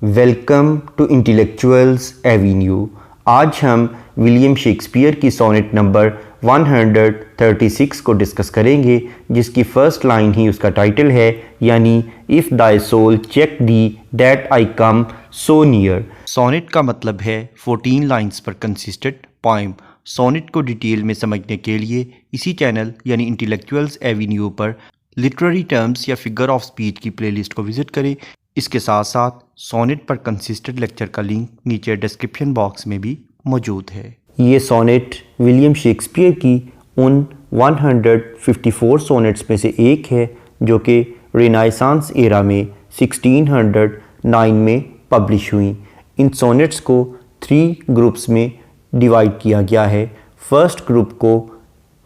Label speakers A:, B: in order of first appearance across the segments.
A: Welcome to intellectuals Avenue. आज हम William Shakespeare की सोनेट नंबर 136 को डिस्कस करेंगे, जिसकी फ़र्स्ट लाइन ही उसका टाइटल है, यानी if thy soul check thee that I come so near. Sonnet का मतलब है 14 लाइंस पर कंसिस्टेंट पोएम। सोनेट को डिटेल में समझने के लिए इसी चैनल यानी इंटेलेक्चुअल्स एवेन्यू पर लिटरेरी टर्म्स या फिगर ऑफ स्पीच की प्लेलिस्ट को विज़िट करें। इसके साथ साथ सोनेट पर कंसिस्टेंट लेक्चर का लिंक नीचे डिस्क्रिप्शन बॉक्स में भी मौजूद है। ये सोनेट विलियम शेक्सपियर की उन 154 सोनेट्स में से एक है जो कि रेनेसांस एरा में 1609 में पब्लिश हुई। इन सोनेट्स को 3 ग्रुप्स में डिवाइड किया गया है। फर्स्ट ग्रुप को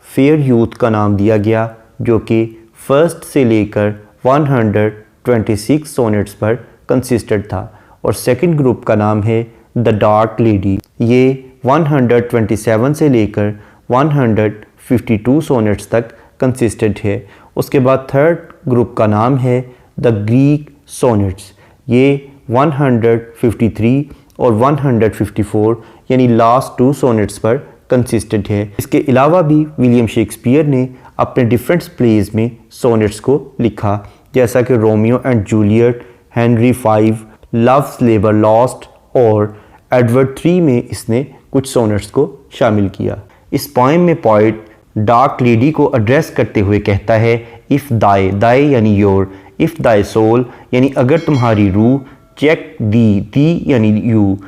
A: फेयर यूथ का नाम दिया गया, जो कि फर्स्ट से लेकर 126 सोनेट्स पर कंसिस्टेंट था, और सेकंड ग्रुप का नाम है द डार्क लेडी। ये 127 से लेकर 152 सोनेट्स तक कंसिस्टेंट है। उसके बाद थर्ड ग्रुप का नाम है द ग्रीक सोनेट्स। ये 153 और 154 यानी लास्ट 2 सोनेट्स पर कंसिस्टेंट है। इसके अलावा भी विलियम शेक्सपियर ने अपने डिफरेंट प्लेज में सोनेट्स को लिखा, जैसा कि Romeo and Juliet, Henry V, loves labour lost और एडवर्ड III में इसने कुछ सोनेट्स को शामिल किया। इस पोएम में पोइट डार्क लेडी को एड्रेस करते हुए कहता है, इफ़ दाई यानी योर, इफ़ दाई सोल यानी अगर तुम्हारी रूह, चेक दी यानी यू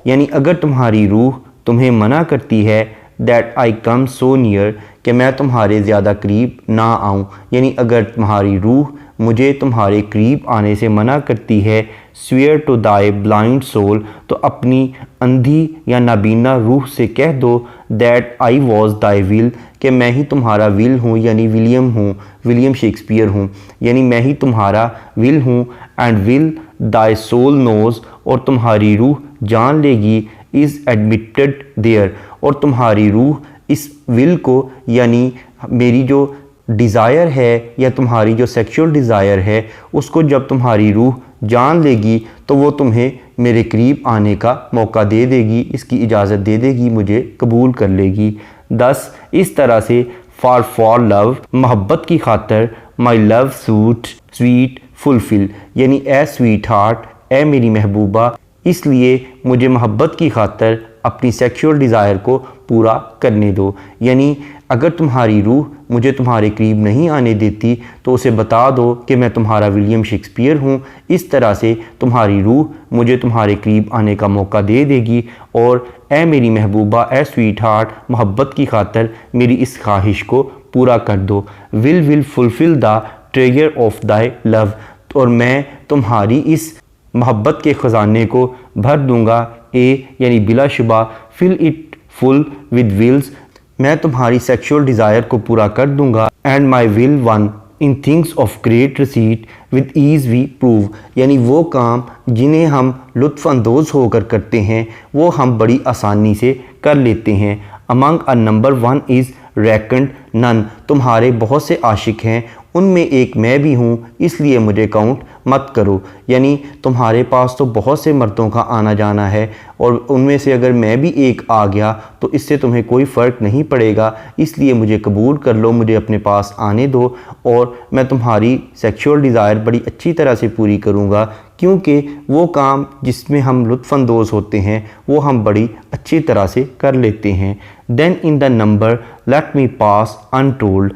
A: यानी अगर तुम्हारी रूह तुम्हें मना करती है, that I come so near कि मैं तुम्हारे ज़्यादा करीब ना आऊँ, यानी अगर तुम्हारी रूह मुझे तुम्हारे करीब आने से मना करती है, swear to thy blind soul, तो अपनी अंधी या नाबीना रूह से कह दो, that I was thy will कि मैं ही तुम्हारा विल हूँ, यानी विलियम शेक्सपियर हूँ, यानी मैं ही तुम्हारा विल हूँ। And will thy soul knows, और तुम्हारी रूह जान लेगी, इज़ एडमिटेड देयर, और तुम्हारी रूह इस विल को, यानी मेरी जो डिज़ायर है या तुम्हारी जो सेक्सुअल डिज़ायर है, उसको जब तुम्हारी रूह जान लेगी तो वो तुम्हें मेरे करीब आने का मौका दे देगी, इसकी इजाज़त दे देगी, मुझे कबूल कर लेगी। दस इस तरह से फॉर लव, मोहब्बत की खातर, माई लव स्वीट फुलफिल, यानी ए स्वीट हार्ट, ए मेरी महबूबा, इसलिए मुझे मोहब्बत की खातर अपनी सेक्सुअल डिज़ायर को पूरा करने दो। यानी अगर तुम्हारी रूह मुझे तुम्हारे करीब नहीं आने देती तो उसे बता दो कि मैं तुम्हारा विलियम शेक्सपियर हूँ। इस तरह से तुम्हारी रूह मुझे तुम्हारे करीब आने का मौका दे देगी, और ए मेरी महबूबा, ए स्वीट हार्ट, मोहब्बत की खातर मेरी इस ख्वाहिश को पूरा कर दो। Will fulfil the treasure of thy love, और मैं तुम्हारी इस मोहब्बत के ख़जाने को भर दूंगा, यानी बिलाशुबा, fill it full with wills, मैं तुम्हारी सेक्सुअल डिज़ायर को पूरा कर दूंगा। And my will one in things of great receipt with ease we prove, यानी वो काम जिन्हें हम लुत्फ़अंदोज़ होकर करते हैं वो हम बड़ी आसानी से कर लेते हैं। Among a number 1 is reckoned none, तुम्हारे बहुत से आशिक हैं, उनमें एक मैं भी हूँ, इसलिए मुझे काउंट मत करो, यानी तुम्हारे पास तो बहुत से मर्दों का आना जाना है, और उनमें से अगर मैं भी एक आ गया तो इससे तुम्हें कोई फ़र्क नहीं पड़ेगा, इसलिए मुझे कबूल कर लो, मुझे अपने पास आने दो, और मैं तुम्हारी सेक्सुअल डिज़ायर बड़ी अच्छी तरह से पूरी करूँगा, क्योंकि वो काम जिसमें हम लुत्फ़अंदोज़ होते हैं वो हम बड़ी अच्छी तरह से कर लेते हैं। Then in the number let me pass untold,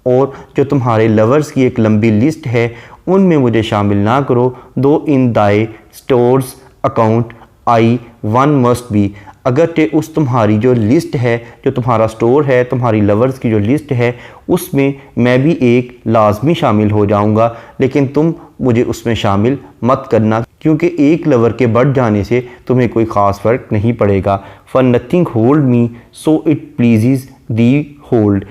A: और जो तुम्हारे लवर्स की एक लंबी लिस्ट है उनमें मुझे शामिल ना करो, दो in thy stores account I one must be, अगरचे उस तुम्हारी जो लिस्ट है, जो तुम्हारा स्टोर है, तुम्हारी लवर्स की जो लिस्ट है, उसमें मैं भी एक लाजमी शामिल हो जाऊंगा, लेकिन तुम मुझे उसमें शामिल मत करना, क्योंकि एक लवर के बढ़ जाने से तुम्हें कोई ख़ास फ़र्क नहीं पड़ेगा। For nothing hold me so it please the hold,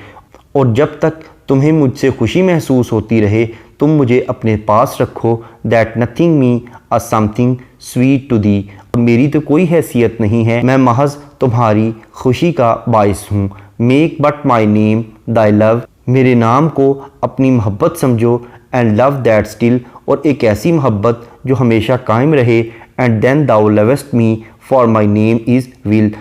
A: और जब तक तुम्हें मुझसे खुशी महसूस होती रहे तुम मुझे अपने पास रखो। That nothing me a something sweet to thee, मेरी तो कोई हैसियत नहीं है, मैं महज तुम्हारी खुशी का बाइस हूँ। Make but my name thy love, मेरे नाम को अपनी मोहब्बत समझो, एंड लव दैट स्टिल, और एक ऐसी मोहब्बत जो हमेशा कायम रहे, and then thou lovest me for my name is will,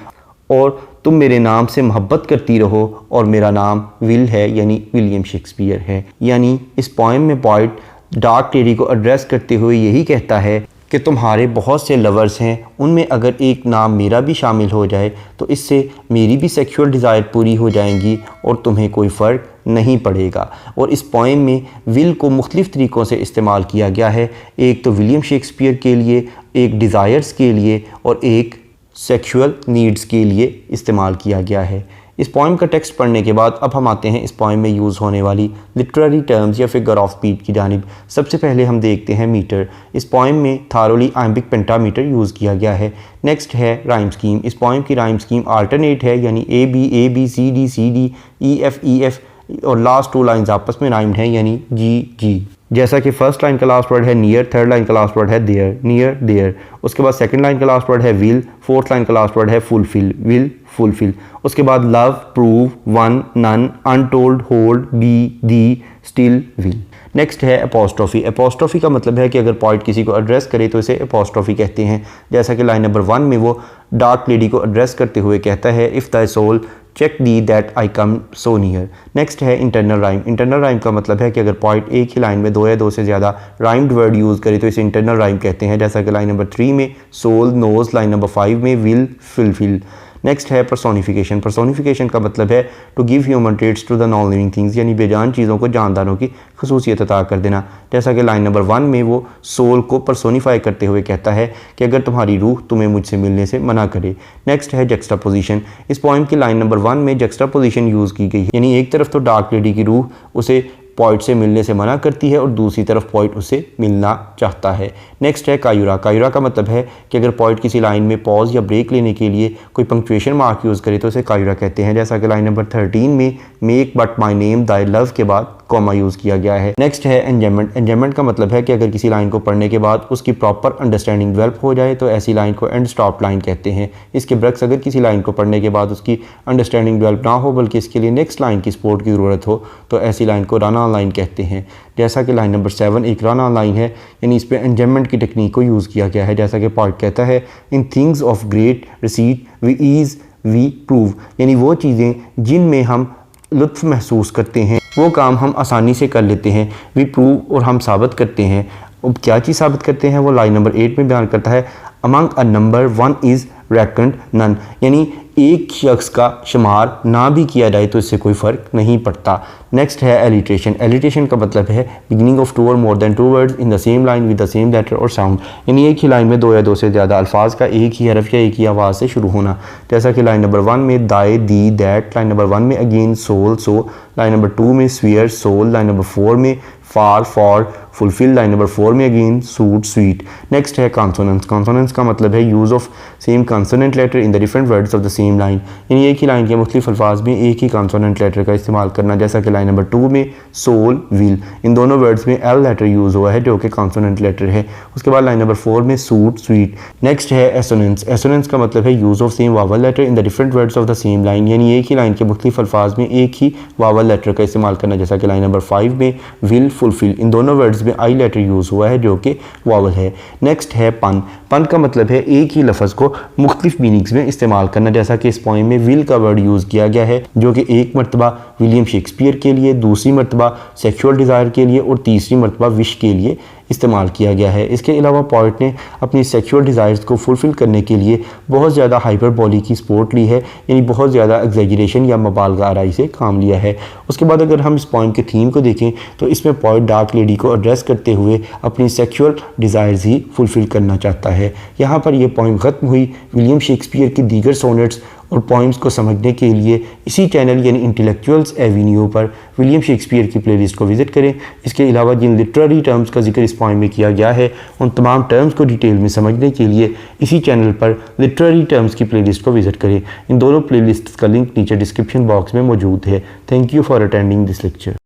A: और तुम मेरे नाम से मोहब्बत करती रहो और मेरा नाम विल है, यानी विलियम शेक्सपियर है। यानी इस पोएम में पोइट डार्क लेडी को एड्रेस करते हुए यही कहता है कि तुम्हारे बहुत से लवर्स हैं, उनमें अगर एक नाम मेरा भी शामिल हो जाए तो इससे मेरी भी सेक्सुअल डिज़ायर पूरी हो जाएंगी और तुम्हें कोई फ़र्क नहीं पड़ेगा। और इस पोएम में विल को मुख्तलिफ़ तरीक़ों से इस्तेमाल किया गया है, एक तो विलियम शेक्सपियर के लिए, एक डिज़ायर्स के लिए और एक सेक्सुअल नीड्स के लिए इस्तेमाल किया गया है। इस पोएम का टेक्स्ट पढ़ने के बाद अब हम आते हैं इस पोएम में यूज़ होने वाली लिटरेरी टर्म्स या फिगर ऑफ स्पीच की जानिब। सबसे पहले हम देखते हैं मीटर। इस पोएम में थारोली आइम्बिक पेंटामीटर यूज़ किया गया है। नेक्स्ट है राइम स्कीम। इस पोएम की राइम स्कीम अल्टरनेट है, यानी A B C D E F और लास्ट 2 लाइन्स आपस में राइम्ड हैं, यानी जी। जैसा कि फर्स्ट लाइन का लास्ट वर्ड है नियर, थर्ड लाइन का लास्ट वर्ड है देयर, नियर देयर। उसके बाद सेकंड लाइन का लास्ट वर्ड है विल, फोर्थ लाइन का लास्ट वर्ड है फुलफिल, विल फुलफिल। उसके बाद love, prove, one, none, untold, hold, be, thee, still, will. Next है एपोस्ट्रोफी। एपोस्ट्रोफी का मतलब है कि अगर पोइट किसी को एड्रेस करे तो इसे एपोस्ट्रोफी कहते हैं। जैसा कि लाइन नंबर 1 में वो डार्क लेडी को एड्रेस करते हुए कहता है, if thy soul check thee that I come so near. Next है इंटरनल राइम। इंटरनल राइम का मतलब है कि अगर पोइट एक ही लाइन में 2 या 2 से ज़्यादा राइम्ड वर्ड यूज़ करे तो इसे इंटरनल राइम कहते हैं। जैसा कि लाइन नंबर 3 में सोल नोज, लाइन नंबर 5 में विल फुलफिल। नेक्स्ट है पर्सोनिफिकेशन। पर्सोनिफिकेशन का मतलब है to give human traits to the non living things, यानी बेजान चीज़ों को जानदारों की खसूसियत अता कर देना। जैसा कि लाइन नंबर 1 में वो सोल को पर्सोनीफाई करते हुए कहता है कि अगर तुम्हारी रूह तुम्हें मुझसे मिलने से मना करे। नेक्स्ट है जक्सटापोजिशन। इस पोएम की लाइन नंबर 1 में जक्सटापोजिशन यूज़ की गई है, यानी एक तरफ तो डार्क लेडी की रूह उसे पोइट से मिलने से मना करती है और दूसरी तरफ पोइट उससे मिलना चाहता है। नेक्स्ट है कायूरा। कायूरा का मतलब है कि अगर पोइट किसी लाइन में पॉज या ब्रेक लेने के लिए कोई पंक्चुएशन मार्क यूज़ करे तो उसे कायूरा कहते हैं। जैसा कि लाइन नंबर 13 में make but my name thy love के बाद कॉमा यूज़ किया गया है। नेक्स्ट है एंजॉयमेंट। एंजॉयमेंट का मतलब है कि अगर किसी लाइन को पढ़ने के बाद उसकी प्रॉपर अंडरस्टैंडिंग डेवलप हो जाए तो ऐसी लाइन को एंड स्टॉप लाइन कहते हैं। इसके बरक्स अगर किसी लाइन को पढ़ने के बाद उसकी अंडरस्टैंडिंग डेवलप ना हो बल्कि इसके लिए नेक्स्ट लाइन की सपोर्ट की ज़रूरत हो तो ऐसी लाइन को रन ऑन लाइन कहते हैं। जैसा कि लाइन नंबर 7 एक रन ऑन लाइन है, यानी इस पर एंजॉयमेंट की टेक्निक को यूज़ किया गया है। जैसा कि पोइट कहता है, in things of great receipt we ease we prove, यानी वो चीज़ें जिनमें हम लुत्फ़ महसूस करते हैं वो काम हम आसानी से कर लेते हैं। वी प्रूव और हम साबित करते हैं। अब क्या चीज़ साबित करते हैं वो लाइन नंबर 8 में बयान करता है, among a number 1 is reckoned none, यानी एक शख्स का शुमार ना भी किया जाए तो इससे कोई फ़र्क नहीं पड़ता। नेक्स्ट है एलिट्रेशन। एलिट्रेशन का मतलब है बिगिनिंग ऑफ 2 और more than 2 words in the same line with the same letter और साउंड, यानी एक ही लाइन में 2 या 2 से ज़्यादा अल्फाज का एक ही हरफ या एक ही आवाज़ से शुरू होना। जैसा कि लाइन नंबर 1 में दाए, दी, दैट, लाइन नंबर 1 में again soul, so, line number 2 में स्वीयर, सोल, लाइन नंबर 4 में far, for, fulfil, line number 4 में अगेन सूट, स्वीट। नेक्स्ट है कॉन्सोनेंट्स। कॉन्सोनेंट्स का मतलब है use of same consonant letter in the different words of the same line, यानी एक ही line के मुख्तलिफ अल्फाज में एक ही कॉन्सोनेंट लेटर का इस्तेमाल करना। जैसा कि लाइन नंबर 2 में सोल, विल, इन दोनों वर्ड्स में एल लेटर यूज़ हुआ है जो कि कॉन्सोनेंट लेटर है। उसके बाद लाइन नंबर 4 में सूट, स्वीट। नेक्स्ट है एसोनेंस। एसोनेंस का मतलब है use of same vowel letter in the different words of the same line, यानी एक ही लाइन के मुख्तलिफ अल्फाज में एक ही वावल लेटर का इस्तेमाल करना। जैसा कि लाइन नंबर 5 में विल, फुलफिल, इन दोनों वर्ड्स में आई लेटर यूज़ हुआ है जो कि वावल है। नेक्स्ट है पन। पन का मतलब है एक ही लफ्ज़ को मुख्तलिफ मीनिंग्स में इस्तेमाल करना। जैसा कि इस पोएम में विल का वर्ड यूज़ किया गया है जो कि एक मरतबा विलियम शेक्सपियर के लिए, दूसरी मरतबा सेक्सुअल डिज़ायर के लिए और तीसरी मरतबा विश के लिए इस्तेमाल किया गया है। इसके अलावा पोइट ने अपनी सेक्सुअल डिज़ायर्स को फुलफ़िल करने के लिए बहुत ज़्यादा हाइपरबोली की सपोर्ट ली है, यानी बहुत ज़्यादा एग्जैजरेशन या मुबालगा आराई से काम लिया है। उसके बाद अगर हम इस पोएम के थीम को देखें तो इसमें पोइट डार्क लेडी को एड्रेस करते हुए अपनी सेक्सुअल डिज़ायर्स ही फुलफ़िल करना चाहता है। यहाँ पर यह पोएम ख़त्म हुई। विलियम शेक्सपियर की दीगर सोनेट्स और पोइम्स को समझने के लिए इसी चैनल यानी इंटेलेक्चुअल्स एवेन्यू पर विलियम शेक्सपियर की प्लेलिस्ट को विज़िट करें। इसके अलावा जिन लिटरेरी टर्म्स का जिक्र इस पोएम में किया गया है उन तमाम टर्म्स को डिटेल में समझने के लिए इसी चैनल पर लिटरेरी टर्म्स की प्लेलिस्ट को विज़िट करें। इन दोनों प्लेलिस्ट्स का लिंक नीचे डिस्क्रिप्शन बॉक्स में मौजूद है। Thank you for attending this lecture.